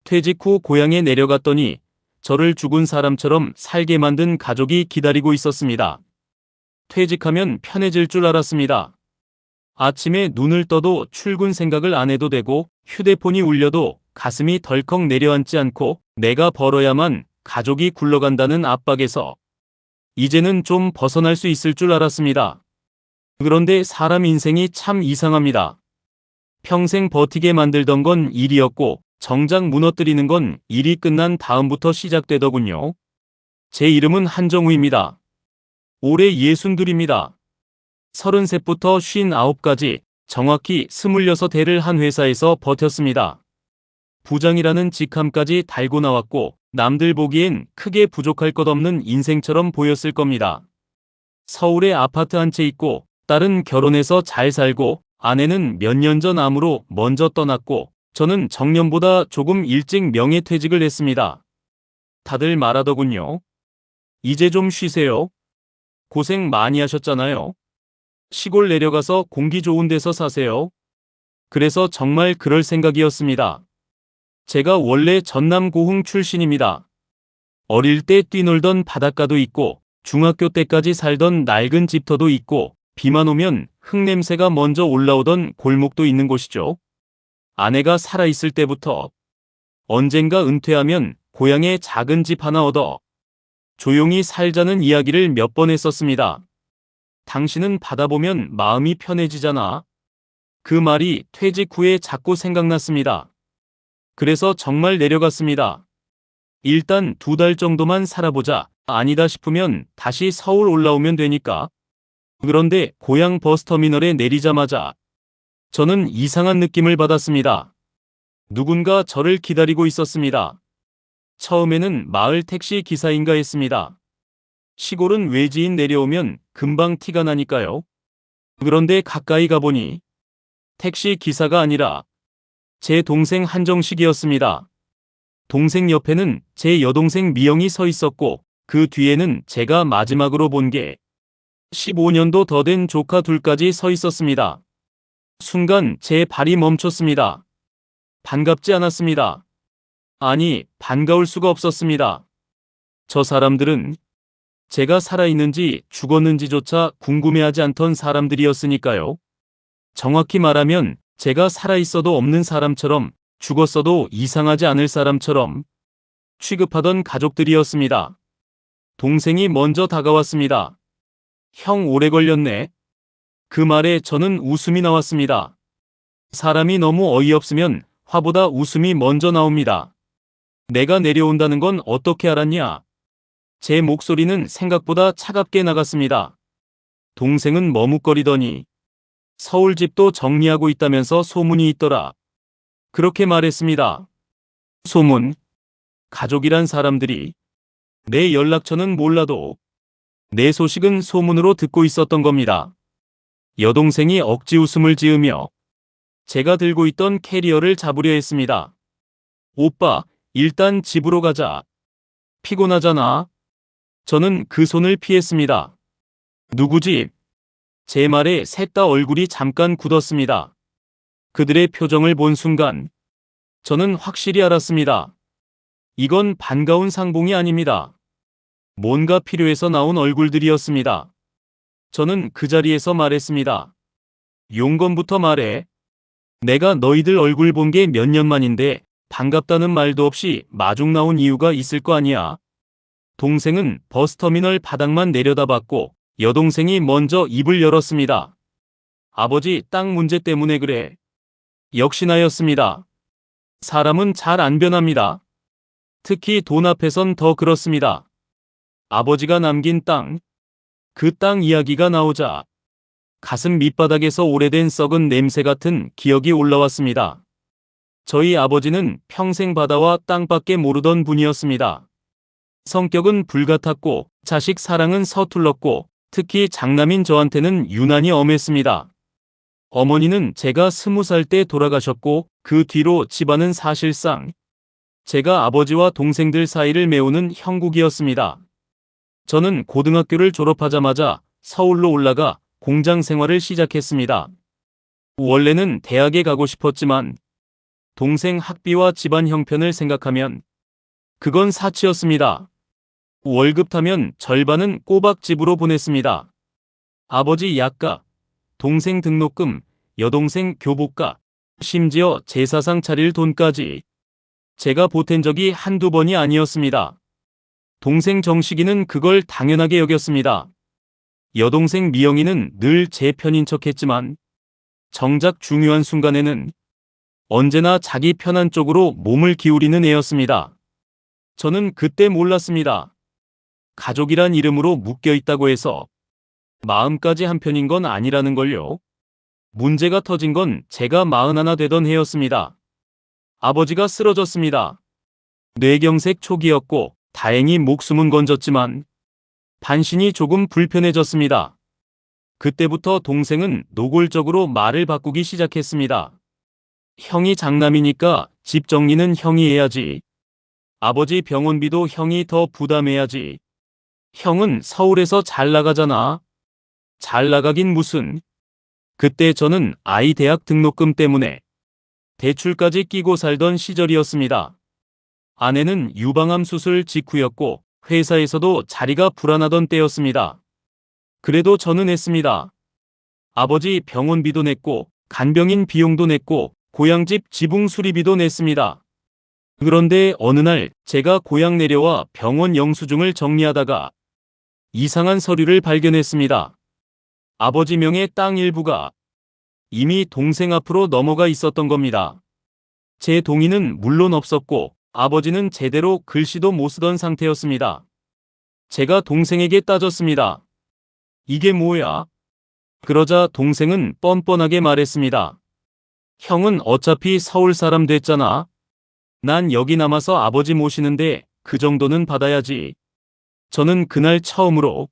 퇴직 후 고향에 내려갔더니 저를 죽은 사람처럼 살게 만든 가족이 기다리고 있었습니다. 퇴직하면 편해질 줄 알았습니다. 아침에 눈을 떠도 출근 생각을 안 해도 되고 휴대폰이 울려도 가슴이 덜컥 내려앉지 않고 내가 벌어야만 가족이 굴러간다는 압박에서 이제는 좀 벗어날 수 있을 줄 알았습니다. 그런데 사람 인생이 참 이상합니다. 평생 버티게 만들던 건 일이었고 정작 무너뜨리는 건 일이 끝난 다음부터 시작되더군요. 제 이름은 한정우입니다. 올해 62입니다. 33부터 59까지 정확히 26해를 한 회사에서 버텼습니다. 부장이라는 직함까지 달고 나왔고 남들 보기엔 크게 부족할 것 없는 인생처럼 보였을 겁니다. 서울에 아파트 한 채 있고 딸은 결혼해서 잘 살고 아내는 몇 년 전 암으로 먼저 떠났고 저는 정년보다 조금 일찍 명예퇴직을 했습니다. 다들 말하더군요. 이제 좀 쉬세요. 고생 많이 하셨잖아요. 시골 내려가서 공기 좋은 데서 사세요. 그래서 정말 그럴 생각이었습니다. 제가 원래 전남 고흥 출신입니다. 어릴 때 뛰놀던 바닷가도 있고 중학교 때까지 살던 낡은 집터도 있고 비만 오면 흙냄새가 먼저 올라오던 골목도 있는 곳이죠. 아내가 살아있을 때부터 언젠가 은퇴하면 고향에 작은 집 하나 얻어 조용히 살자는 이야기를 몇 번 했었습니다. 당신은 바다 보면 마음이 편해지잖아. 그 말이 퇴직 후에 자꾸 생각났습니다. 그래서 정말 내려갔습니다. 일단 2달 정도만 살아보자. 아니다 싶으면 다시 서울 올라오면 되니까. 그런데 고향 버스터미널에 내리자마자 저는 이상한 느낌을 받았습니다. 누군가 저를 기다리고 있었습니다. 처음에는 마을 택시 기사인가 했습니다. 시골은 외지인 내려오면 금방 티가 나니까요. 그런데 가까이 가보니 택시 기사가 아니라 제 동생 한정식이었습니다. 동생 옆에는 제 여동생 미영이 서 있었고 그 뒤에는 제가 마지막으로 본 게 15년도 더 된 조카 둘까지 서 있었습니다. 순간 제 발이 멈췄습니다. 반갑지 않았습니다. 아니, 반가울 수가 없었습니다. 저 사람들은 제가 살아있는지 죽었는지조차 궁금해하지 않던 사람들이었으니까요. 정확히 말하면 제가 살아있어도 없는 사람처럼 죽었어도 이상하지 않을 사람처럼 취급하던 가족들이었습니다. 동생이 먼저 다가왔습니다. 형 오래 걸렸네. 그 말에 저는 웃음이 나왔습니다. 사람이 너무 어이없으면 화보다 웃음이 먼저 나옵니다. 내가 내려온다는 건 어떻게 알았냐? 제 목소리는 생각보다 차갑게 나갔습니다. 동생은 머뭇거리더니 서울집도 정리하고 있다면서 소문이 있더라. 그렇게 말했습니다. 소문? 가족이란 사람들이 내 연락처는 몰라도 내 소식은 소문으로 듣고 있었던 겁니다. 여동생이 억지 웃음을 지으며 제가 들고 있던 캐리어를 잡으려 했습니다. 오빠, 일단 집으로 가자. 피곤하잖아. 저는 그 손을 피했습니다. 누구지? 제 말에 셋 다 얼굴이 잠깐 굳었습니다. 그들의 표정을 본 순간 저는 확실히 알았습니다. 이건 반가운 상봉이 아닙니다. 뭔가 필요해서 나온 얼굴들이었습니다. 저는 그 자리에서 말했습니다. 용건부터 말해. 내가 너희들 얼굴 본 게 몇 년 만인데 반갑다는 말도 없이 마중 나온 이유가 있을 거 아니야. 동생은 버스터미널 바닥만 내려다봤고 여동생이 먼저 입을 열었습니다. 아버지, 땅 문제 때문에 그래. 역시 나였습니다. 사람은 잘 안 변합니다. 특히 돈 앞에선 더 그렇습니다. 아버지가 남긴 땅, 그 땅 이야기가 나오자 가슴 밑바닥에서 오래된 썩은 냄새 같은 기억이 올라왔습니다. 저희 아버지는 평생 바다와 땅밖에 모르던 분이었습니다. 성격은 불같았고 자식 사랑은 서툴렀고 특히 장남인 저한테는 유난히 엄했습니다. 어머니는 제가 20살 때 돌아가셨고 그 뒤로 집안은 사실상 제가 아버지와 동생들 사이를 메우는 형국이었습니다. 저는 고등학교를 졸업하자마자 서울로 올라가 공장 생활을 시작했습니다. 원래는 대학에 가고 싶었지만 동생 학비와 집안 형편을 생각하면 그건 사치였습니다. 월급 타면 절반은 꼬박 집으로 보냈습니다. 아버지 약가, 동생 등록금, 여동생 교복가, 심지어 제사상 차릴 돈까지 제가 보탠 적이 한두 번이 아니었습니다. 동생 정식이는 그걸 당연하게 여겼습니다. 여동생 미영이는 늘 제 편인 척했지만 정작 중요한 순간에는 언제나 자기 편한 쪽으로 몸을 기울이는 애였습니다. 저는 그때 몰랐습니다. 가족이란 이름으로 묶여있다고 해서 마음까지 한편인 건 아니라는 걸요. 문제가 터진 건 제가 41 되던 해였습니다. 아버지가 쓰러졌습니다. 뇌경색 초기였고 다행히 목숨은 건졌지만 반신이 조금 불편해졌습니다. 그때부터 동생은 노골적으로 말을 바꾸기 시작했습니다. 형이 장남이니까 집 정리는 형이 해야지. 아버지 병원비도 형이 더 부담해야지. 형은 서울에서 잘 나가잖아. 잘 나가긴 무슨. 그때 저는 아이 대학 등록금 때문에 대출까지 끼고 살던 시절이었습니다. 아내는 유방암 수술 직후였고 회사에서도 자리가 불안하던 때였습니다. 그래도 저는 했습니다. 아버지 병원비도 냈고 간병인 비용도 냈고 고향집 지붕 수리비도 냈습니다. 그런데 어느 날 제가 고향 내려와 병원 영수증을 정리하다가 이상한 서류를 발견했습니다. 아버지 명의 땅 일부가 이미 동생 앞으로 넘어가 있었던 겁니다. 제 동의는 물론 없었고 아버지는 제대로 글씨도 못 쓰던 상태였습니다. 제가 동생에게 따졌습니다. 이게 뭐야? 그러자 동생은 뻔뻔하게 말했습니다. 형은 어차피 서울 사람 됐잖아. 난 여기 남아서 아버지 모시는데 그 정도는 받아야지. 저는 그날 처음으로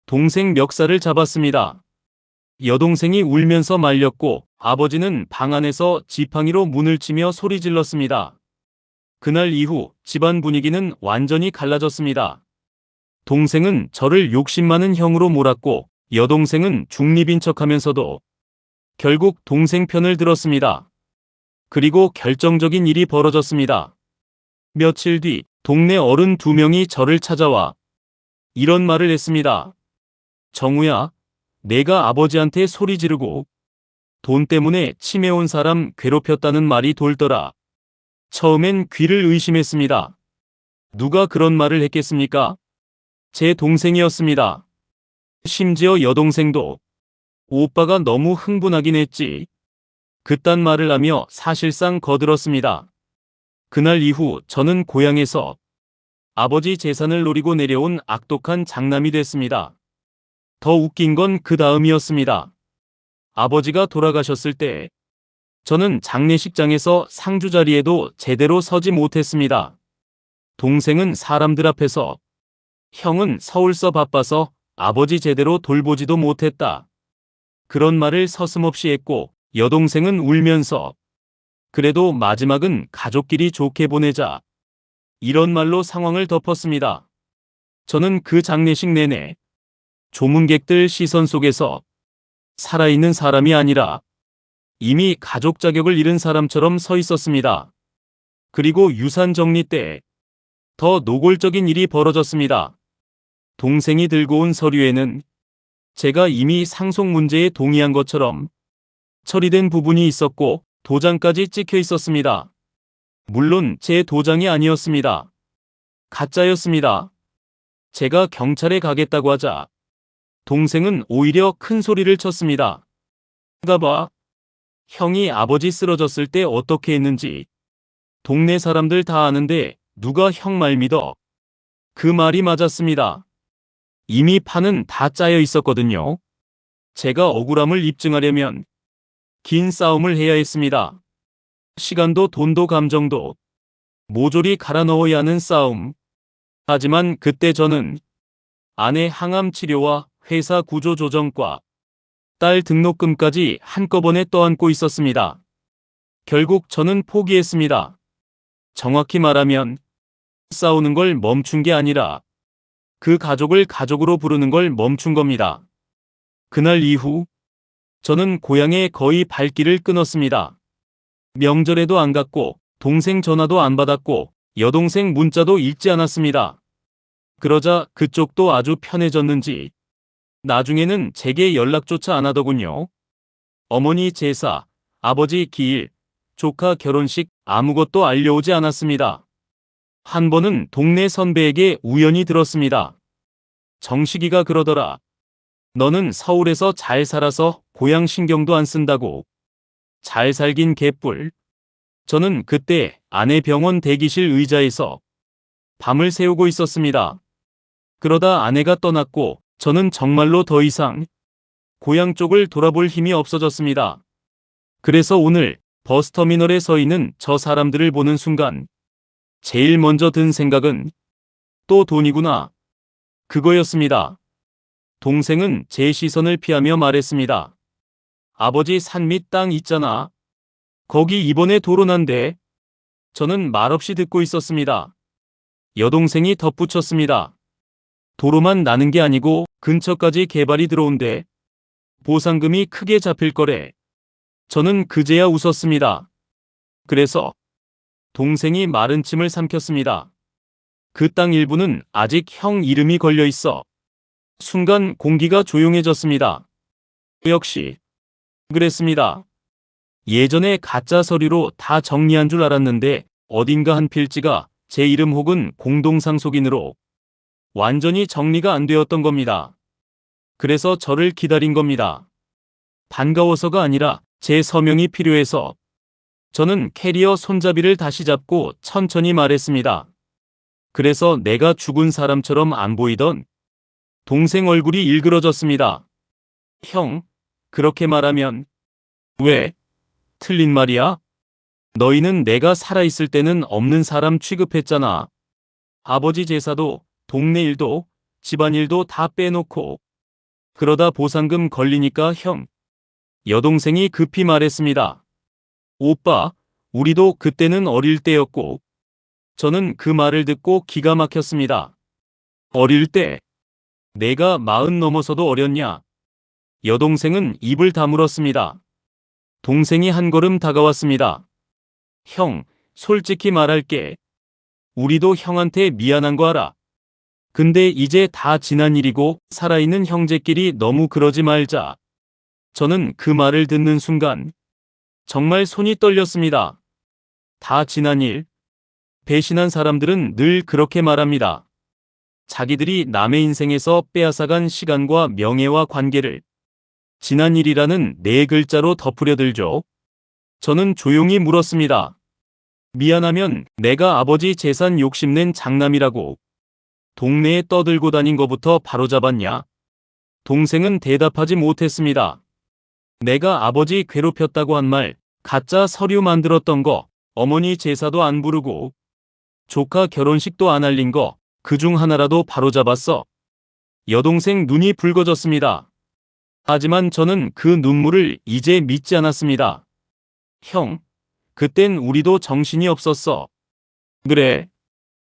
동생 멱살을 잡았습니다. 여동생이 울면서 말렸고 아버지는 방 안에서 지팡이로 문을 치며 소리 질렀습니다. 그날 이후 집안 분위기는 완전히 갈라졌습니다. 동생은 저를 욕심 많은 형으로 몰았고 여동생은 중립인 척하면서도 결국 동생 편을 들었습니다. 그리고 결정적인 일이 벌어졌습니다. 며칠 뒤 동네 어른 2명이 저를 찾아와 이런 말을 했습니다. 정우야, 내가 아버지한테 소리 지르고 돈 때문에 치매 온 사람 괴롭혔다는 말이 돌더라. 처음엔 귀를 의심했습니다. 누가 그런 말을 했겠습니까? 제 동생이었습니다. 심지어 여동생도 오빠가 너무 흥분하긴 했지. 그딴 말을 하며 사실상 거들었습니다. 그날 이후 저는 고향에서 아버지 재산을 노리고 내려온 악독한 장남이 됐습니다. 더 웃긴 건 그 다음이었습니다. 아버지가 돌아가셨을 때 저는 장례식장에서 상주 자리에도 제대로 서지 못했습니다. 동생은 사람들 앞에서 형은 서울서 바빠서 아버지 제대로 돌보지도 못했다. 그런 말을 서슴없이 했고 여동생은 울면서 그래도 마지막은 가족끼리 좋게 보내자. 이런 말로 상황을 덮었습니다. 저는 그 장례식 내내 조문객들 시선 속에서 살아있는 사람이 아니라 이미 가족 자격을 잃은 사람처럼 서 있었습니다. 그리고 유산 정리 때 더 노골적인 일이 벌어졌습니다. 동생이 들고 온 서류에는 제가 이미 상속 문제에 동의한 것처럼 처리된 부분이 있었고 도장까지 찍혀 있었습니다. 물론 제 도장이 아니었습니다. 가짜였습니다. 제가 경찰에 가겠다고 하자 동생은 오히려 큰 소리를 쳤습니다. 가봐. 형이 아버지 쓰러졌을 때 어떻게 했는지 동네 사람들 다 아는데 누가 형 말 믿어? 그 말이 맞았습니다. 이미 판은 다 짜여 있었거든요. 제가 억울함을 입증하려면 긴 싸움을 해야 했습니다. 시간도 돈도 감정도 모조리 갈아 넣어야 하는 싸움. 하지만 그때 저는 아내 항암 치료와 회사 구조 조정과 딸 등록금까지 한꺼번에 떠안고 있었습니다. 결국 저는 포기했습니다. 정확히 말하면 싸우는 걸 멈춘 게 아니라 그 가족을 가족으로 부르는 걸 멈춘 겁니다. 그날 이후 저는 고향에 거의 발길을 끊었습니다. 명절에도 안 갔고 동생 전화도 안 받았고 여동생 문자도 읽지 않았습니다. 그러자 그쪽도 아주 편해졌는지 나중에는 제게 연락조차 안 하더군요. 어머니 제사, 아버지 기일, 조카 결혼식 아무것도 알려오지 않았습니다. 한 번은 동네 선배에게 우연히 들었습니다. 정식이가 그러더라. 너는 서울에서 잘 살아서 고향 신경도 안 쓴다고. 잘 살긴 개뿔. 저는 그때 아내 병원 대기실 의자에서 밤을 새우고 있었습니다. 그러다 아내가 떠났고 저는 정말로 더 이상 고향 쪽을 돌아볼 힘이 없어졌습니다. 그래서 오늘 버스터미널에 서 있는 저 사람들을 보는 순간 제일 먼저 든 생각은 또 돈이구나. 그거였습니다. 동생은 제 시선을 피하며 말했습니다. 아버지 산 밑 땅 있잖아. 거기 이번에 도로 난대. 저는 말없이 듣고 있었습니다. 여동생이 덧붙였습니다. 도로만 나는 게 아니고 근처까지 개발이 들어온대. 보상금이 크게 잡힐 거래. 저는 그제야 웃었습니다. 그래서 동생이 마른 침을 삼켰습니다. 그 땅 일부는 아직 형 이름이 걸려 있어. 순간 공기가 조용해졌습니다. 역시 그랬습니다. 예전에 가짜 서류로 다 정리한 줄 알았는데 어딘가 한 필지가 제 이름 혹은 공동상속인으로 완전히 정리가 안 되었던 겁니다. 그래서 저를 기다린 겁니다. 반가워서가 아니라 제 서명이 필요해서. 저는 캐리어 손잡이를 다시 잡고 천천히 말했습니다. 그래서 내가 죽은 사람처럼 안 보이던 동생 얼굴이 일그러졌습니다. 형, 그렇게 말하면 왜? 틀린 말이야? 너희는 내가 살아있을 때는 없는 사람 취급했잖아. 아버지 제사도 동네 일도 집안일도 다 빼놓고. 그러다 보상금 걸리니까 형. 여동생이 급히 말했습니다. 오빠, 우리도 그때는 어릴 때였고. 저는 그 말을 듣고 기가 막혔습니다. 어릴 때? 내가 40 넘어서도 어렸냐? 여동생은 입을 다물었습니다. 동생이 한 걸음 다가왔습니다. 형, 솔직히 말할게. 우리도 형한테 미안한 거 알아. 근데 이제 다 지난 일이고 살아있는 형제끼리 너무 그러지 말자. 저는 그 말을 듣는 순간 정말 손이 떨렸습니다. 다 지난 일. 배신한 사람들은 늘 그렇게 말합니다. 자기들이 남의 인생에서 빼앗아간 시간과 명예와 관계를 지난 일이라는 네 글자로 덮으려 들죠. 저는 조용히 물었습니다. 미안하면 내가 아버지 재산 욕심낸 장남이라고 동네에 떠들고 다닌 거부터 바로잡았냐? 동생은 대답하지 못했습니다. 내가 아버지 괴롭혔다고 한 말, 가짜 서류 만들었던 거, 어머니 제사도 안 부르고 조카 결혼식도 안 알린 거, 그중 하나라도 바로잡았어. 여동생 눈이 붉어졌습니다. 하지만 저는 그 눈물을 이제 믿지 않았습니다. 형, 그땐 우리도 정신이 없었어. 그래.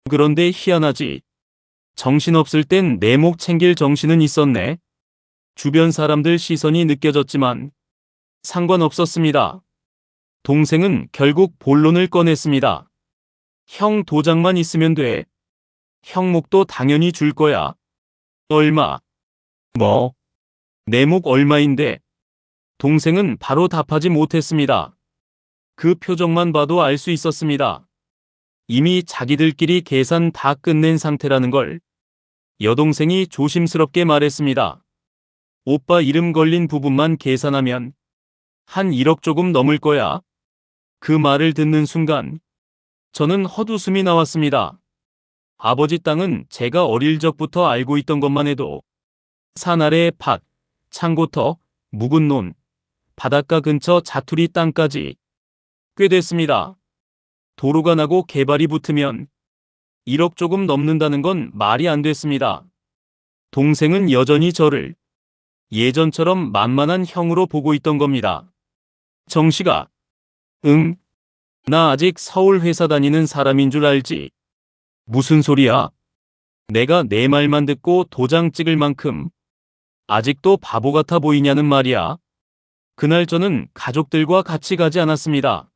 그런데 희한하지. 정신없을 땐 내 목 챙길 정신은 있었네. 주변 사람들 시선이 느껴졌지만 상관없었습니다. 동생은 결국 본론을 꺼냈습니다. 형 도장만 있으면 돼. 형 목도 당연히 줄 거야. 얼마? 뭐? 내 목 얼마인데? 동생은 바로 답하지 못했습니다. 그 표정만 봐도 알 수 있었습니다. 이미 자기들끼리 계산 다 끝낸 상태라는 걸. 여동생이 조심스럽게 말했습니다. 오빠 이름 걸린 부분만 계산하면 한 1억 조금 넘을 거야. 그 말을 듣는 순간 저는 헛웃음이 나왔습니다. 아버지 땅은 제가 어릴 적부터 알고 있던 것만 해도 산 아래의 밭, 창고터, 묵은 논, 바닷가 근처 자투리 땅까지 꽤 됐습니다. 도로가 나고 개발이 붙으면 1억 조금 넘는다는 건 말이 안 됐습니다. 동생은 여전히 저를 예전처럼 만만한 형으로 보고 있던 겁니다. 정식아, 응? 나 아직 서울 회사 다니는 사람인 줄 알지? 무슨 소리야? 내가 내 말만 듣고 도장 찍을 만큼 아직도 바보 같아 보이냐는 말이야. 그날 저는 가족들과 같이 가지 않았습니다.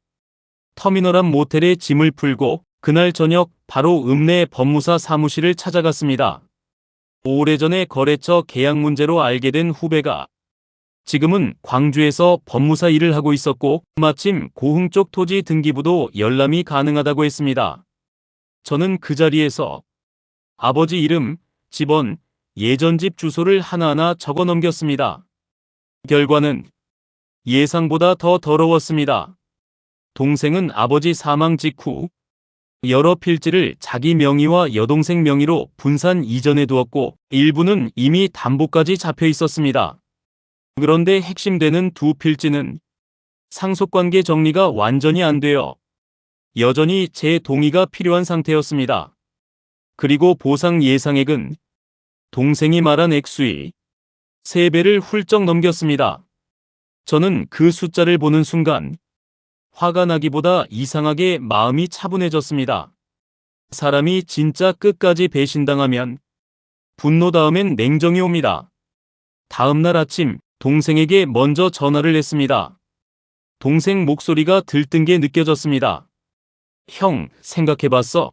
터미널 앞 모텔에 짐을 풀고 그날 저녁 바로 읍내 법무사 사무실을 찾아갔습니다. 오래전에 거래처 계약 문제로 알게 된 후배가 지금은 광주에서 법무사 일을 하고 있었고 마침 고흥 쪽 토지 등기부도 열람이 가능하다고 했습니다. 저는 그 자리에서 아버지 이름, 집원, 예전 집 주소를 하나하나 적어 넘겼습니다. 결과는 예상보다 더 더러웠습니다. 동생은 아버지 사망 직후 여러 필지를 자기 명의와 여동생 명의로 분산 이전해 두었고 일부는 이미 담보까지 잡혀 있었습니다. 그런데 핵심되는 두 필지는 상속관계 정리가 완전히 안 되어 여전히 제 동의가 필요한 상태였습니다. 그리고 보상 예상액은 동생이 말한 액수의 3배를 훌쩍 넘겼습니다. 저는 그 숫자를 보는 순간 화가 나기보다 이상하게 마음이 차분해졌습니다. 사람이 진짜 끝까지 배신당하면 분노 다음엔 냉정이 옵니다. 다음 날 아침 동생에게 먼저 전화를 했습니다. 동생 목소리가 들뜬 게 느껴졌습니다. 형, 생각해봤어?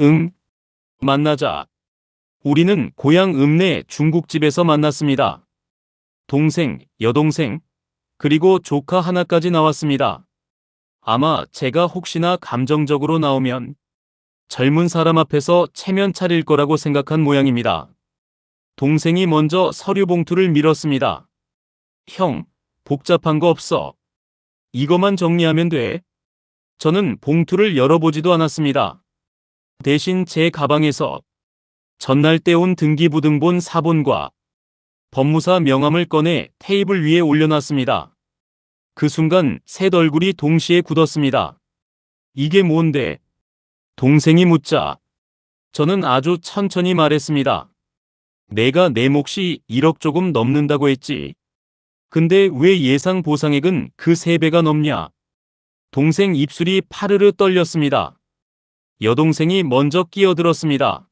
응. 만나자. 우리는 고향 읍내 중국집에서 만났습니다. 동생, 여동생, 그리고 조카 하나까지 나왔습니다. 아마 제가 혹시나 감정적으로 나오면 젊은 사람 앞에서 체면 차릴 거라고 생각한 모양입니다. 동생이 먼저 서류 봉투를 밀었습니다. 형, 복잡한 거 없어. 이거만 정리하면 돼. 저는 봉투를 열어보지도 않았습니다. 대신 제 가방에서 전날 떼온 등기부등본 사본과 법무사 명함을 꺼내 테이블 위에 올려놨습니다. 그 순간 셋 얼굴이 동시에 굳었습니다. 이게 뭔데? 동생이 묻자 저는 아주 천천히 말했습니다. 내가 내 몫이 1억 조금 넘는다고 했지. 근데 왜 예상 보상액은 그 3배가 넘냐? 동생 입술이 파르르 떨렸습니다. 여동생이 먼저 끼어들었습니다.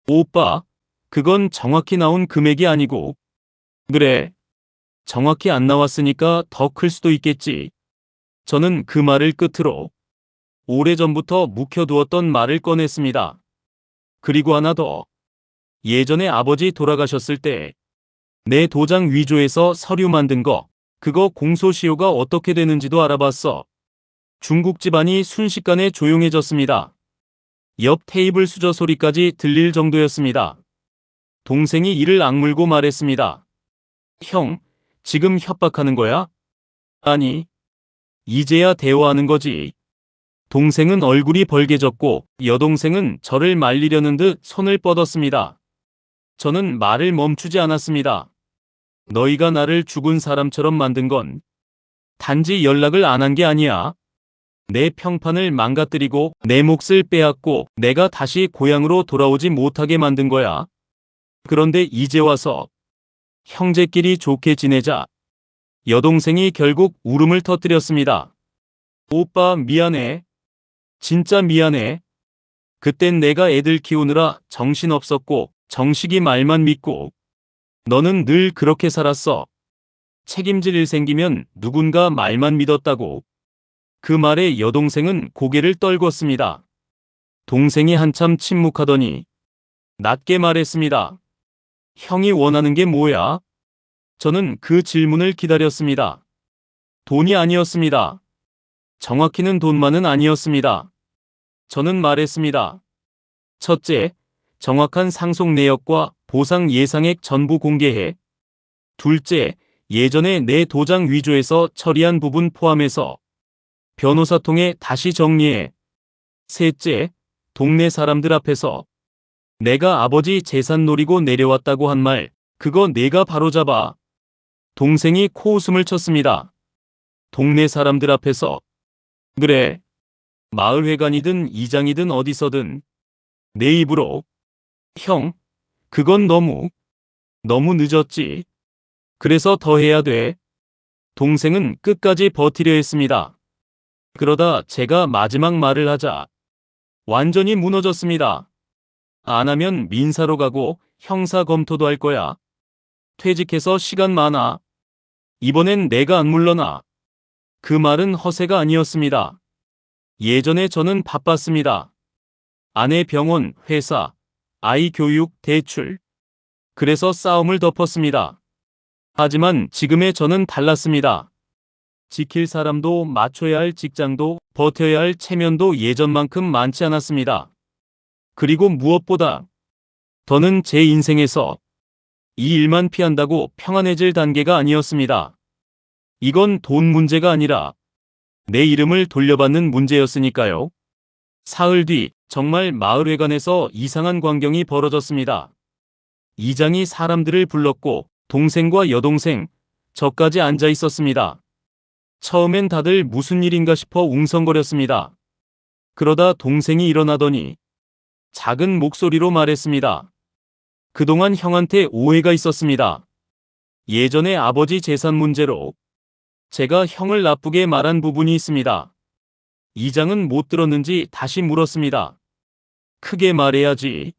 오빠, 그건 정확히 나온 금액이 아니고. 그래. 정확히 안 나왔으니까 더 클 수도 있겠지. 저는 그 말을 끝으로 오래전부터 묵혀두었던 말을 꺼냈습니다. 그리고 하나 더. 예전에 아버지 돌아가셨을 때 내 도장 위조해서 서류 만든 거, 그거 공소시효가 어떻게 되는지도 알아봤어. 중국 집안이 순식간에 조용해졌습니다. 옆 테이블 수저 소리까지 들릴 정도였습니다. 동생이 이를 악물고 말했습니다. 형, 지금 협박하는 거야? 아니, 이제야 대화하는 거지. 동생은 얼굴이 벌개졌고 여동생은 저를 말리려는 듯 손을 뻗었습니다. 저는 말을 멈추지 않았습니다. 너희가 나를 죽은 사람처럼 만든 건 단지 연락을 안 한 게 아니야. 내 평판을 망가뜨리고 내 몫을 빼앗고 내가 다시 고향으로 돌아오지 못하게 만든 거야. 그런데 이제 와서 형제끼리 좋게 지내자. 여동생이 결국 울음을 터뜨렸습니다. 오빠 미안해. 진짜 미안해. 그땐 내가 애들 키우느라 정신없었고 정식이 말만 믿고 너는 늘 그렇게 살았어. 책임질 일 생기면 누군가 말만 믿었다고. 그 말에 여동생은 고개를 떨궜습니다. 동생이 한참 침묵하더니 낮게 말했습니다. 형이 원하는 게 뭐야? 저는 그 질문을 기다렸습니다. 돈이 아니었습니다. 정확히는 돈만은 아니었습니다. 저는 말했습니다. 첫째, 정확한 상속 내역과 보상 예상액 전부 공개해. 둘째, 예전에 내 도장 위조해서 처리한 부분 포함해서 변호사 통해 다시 정리해. 셋째, 동네 사람들 앞에서 내가 아버지 재산 노리고 내려왔다고 한 말, 그거 내가 바로잡아. 동생이 코웃음을 쳤습니다. 동네 사람들 앞에서. 그래. 마을회관이든 이장이든 어디서든 내 입으로. 형, 그건 너무 늦었지. 그래서 더 해야 돼. 동생은 끝까지 버티려 했습니다. 그러다 제가 마지막 말을 하자 완전히 무너졌습니다. 안 하면 민사로 가고 형사 검토도 할 거야. 퇴직해서 시간 많아. 이번엔 내가 안 물러나. 그 말은 허세가 아니었습니다. 예전에 저는 바빴습니다. 아내 병원, 회사, 아이 교육, 대출. 그래서 싸움을 덮었습니다. 하지만 지금의 저는 달랐습니다. 지킬 사람도 맞춰야 할 직장도 버텨야 할 체면도 예전만큼 많지 않았습니다. 그리고 무엇보다 더는 제 인생에서 이 일만 피한다고 평안해질 단계가 아니었습니다. 이건 돈 문제가 아니라 내 이름을 돌려받는 문제였으니까요. 사흘 뒤 정말 마을회관에서 이상한 광경이 벌어졌습니다. 이장이 사람들을 불렀고 동생과 여동생, 저까지 앉아 있었습니다. 처음엔 다들 무슨 일인가 싶어 웅성거렸습니다. 그러다 동생이 일어나더니 작은 목소리로 말했습니다. 그동안 형한테 오해가 있었습니다. 예전에 아버지 재산 문제로 제가 형을 나쁘게 말한 부분이 있습니다. 이장은 못 들었는지 다시 물었습니다. 크게 말해야지.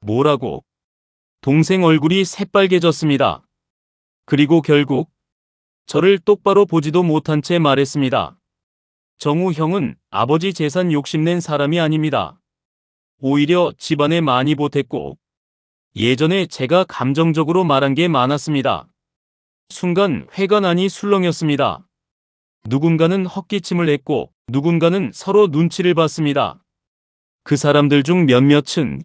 뭐라고? 동생 얼굴이 새빨개졌습니다. 그리고 결국 저를 똑바로 보지도 못한 채 말했습니다. 정우 형은 아버지 재산 욕심낸 사람이 아닙니다. 오히려 집안에 많이 보탰고 예전에 제가 감정적으로 말한 게 많았습니다. 순간 회관안이 술렁였습니다. 누군가는 헛기침을 했고 누군가는 서로 눈치를 봤습니다. 그 사람들 중 몇몇은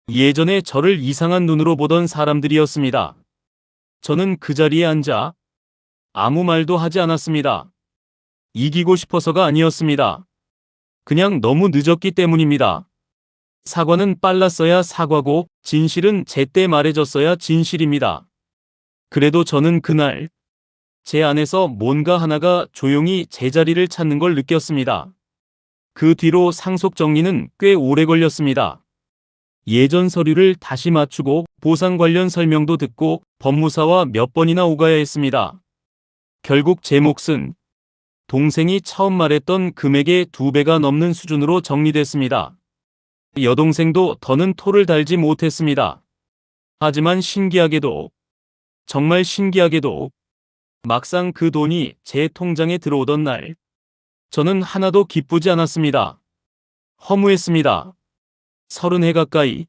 예전에 저를 이상한 눈으로 보던 사람들이었습니다. 저는 그 자리에 앉아 아무 말도 하지 않았습니다. 이기고 싶어서가 아니었습니다. 그냥 너무 늦었기 때문입니다. 사과는 빨랐어야 사과고 진실은 제때 말해줬어야 진실입니다. 그래도 저는 그날 제 안에서 뭔가 하나가 조용히 제자리를 찾는 걸 느꼈습니다. 그 뒤로 상속 정리는 꽤 오래 걸렸습니다. 예전 서류를 다시 맞추고 보상 관련 설명도 듣고 법무사와 몇 번이나 오가야 했습니다. 결국 제 몫은 동생이 처음 말했던 금액의 2배가 넘는 수준으로 정리됐습니다. 여동생도 더는 토를 달지 못했습니다. 하지만 신기하게도, 정말 신기하게도 막상 그 돈이 제 통장에 들어오던 날 저는 하나도 기쁘지 않았습니다. 허무했습니다. 30해 가까이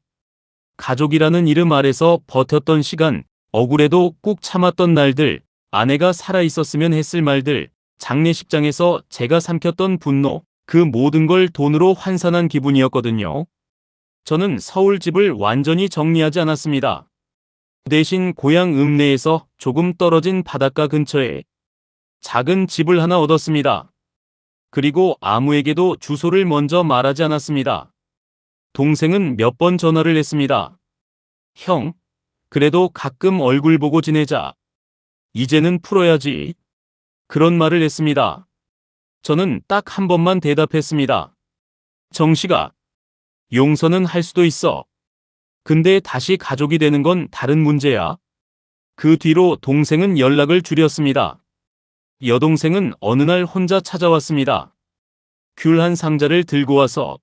가족이라는 이름 아래서 버텼던 시간, 억울해도 꾹 참았던 날들, 아내가 살아있었으면 했을 말들, 장례식장에서 제가 삼켰던 분노, 그 모든 걸 돈으로 환산한 기분이었거든요. 저는 서울 집을 완전히 정리하지 않았습니다. 대신 고향 읍내에서 조금 떨어진 바닷가 근처에 작은 집을 하나 얻었습니다. 그리고 아무에게도 주소를 먼저 말하지 않았습니다. 동생은 몇 번 전화를 했습니다. 형, 그래도 가끔 얼굴 보고 지내자. 이제는 풀어야지. 그런 말을 했습니다. 저는 딱 한 번만 대답했습니다. 정식아, 용서는 할 수도 있어. 근데 다시 가족이 되는 건 다른 문제야. 그 뒤로 동생은 연락을 줄였습니다. 여동생은 어느 날 혼자 찾아왔습니다. 귤 한 상자를 들고 와서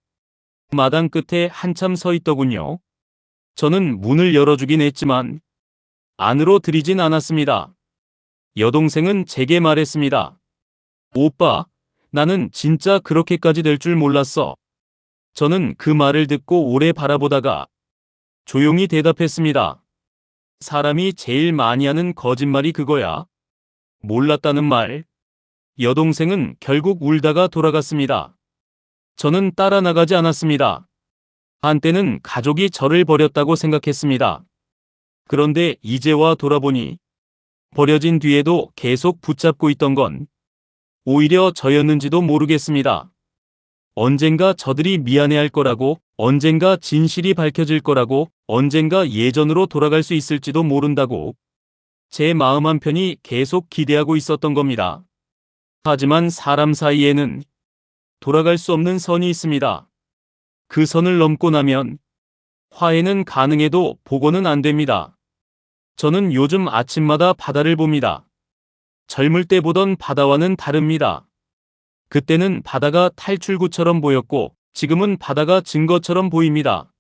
마당 끝에 한참 서 있더군요. 저는 문을 열어주긴 했지만 안으로 들이진 않았습니다. 여동생은 제게 말했습니다. 오빠, 나는 진짜 그렇게까지 될 줄 몰랐어. 저는 그 말을 듣고 오래 바라보다가 조용히 대답했습니다. 사람이 제일 많이 하는 거짓말이 그거야. 몰랐다는 말. 여동생은 결국 울다가 돌아갔습니다. 저는 따라 나가지 않았습니다. 한때는 가족이 저를 버렸다고 생각했습니다. 그런데 이제 와 돌아보니 버려진 뒤에도 계속 붙잡고 있던 건 오히려 저였는지도 모르겠습니다. 언젠가 저들이 미안해할 거라고, 언젠가 진실이 밝혀질 거라고, 언젠가 예전으로 돌아갈 수 있을지도 모른다고 제 마음 한편이 계속 기대하고 있었던 겁니다. 하지만 사람 사이에는 돌아갈 수 없는 선이 있습니다. 그 선을 넘고 나면 화해는 가능해도 복원은 안 됩니다. 저는 요즘 아침마다 바다를 봅니다. 젊을 때 보던 바다와는 다릅니다. 그때는 바다가 탈출구처럼 보였고 지금은 바다가 증거처럼 보입니다.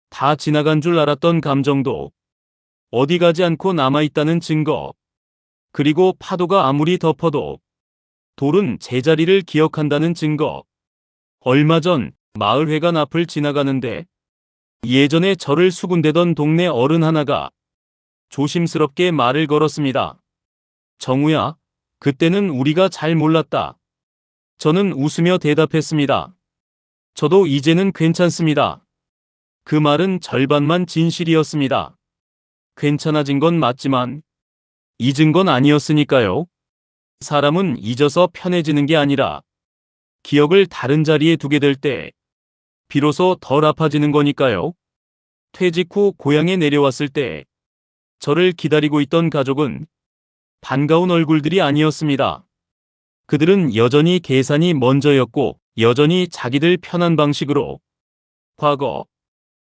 다 지나간 줄 알았던 감정도 어디 가지 않고 남아있다는 증거. 그리고 파도가 아무리 덮어도 돌은 제자리를 기억한다는 증거. 얼마 전 마을회관 앞을 지나가는데 예전에 저를 수군대던 동네 어른 하나가 조심스럽게 말을 걸었습니다. 정우야, 그때는 우리가 잘 몰랐다. 저는 웃으며 대답했습니다. 저도 이제는 괜찮습니다. 그 말은 절반만 진실이었습니다. 괜찮아진 건 맞지만 잊은 건 아니었으니까요. 사람은 잊어서 편해지는 게 아니라 기억을 다른 자리에 두게 될 때 비로소 덜 아파지는 거니까요. 퇴직 후 고향에 내려왔을 때 저를 기다리고 있던 가족은 반가운 얼굴들이 아니었습니다. 그들은 여전히 계산이 먼저였고 여전히 자기들 편한 방식으로 과거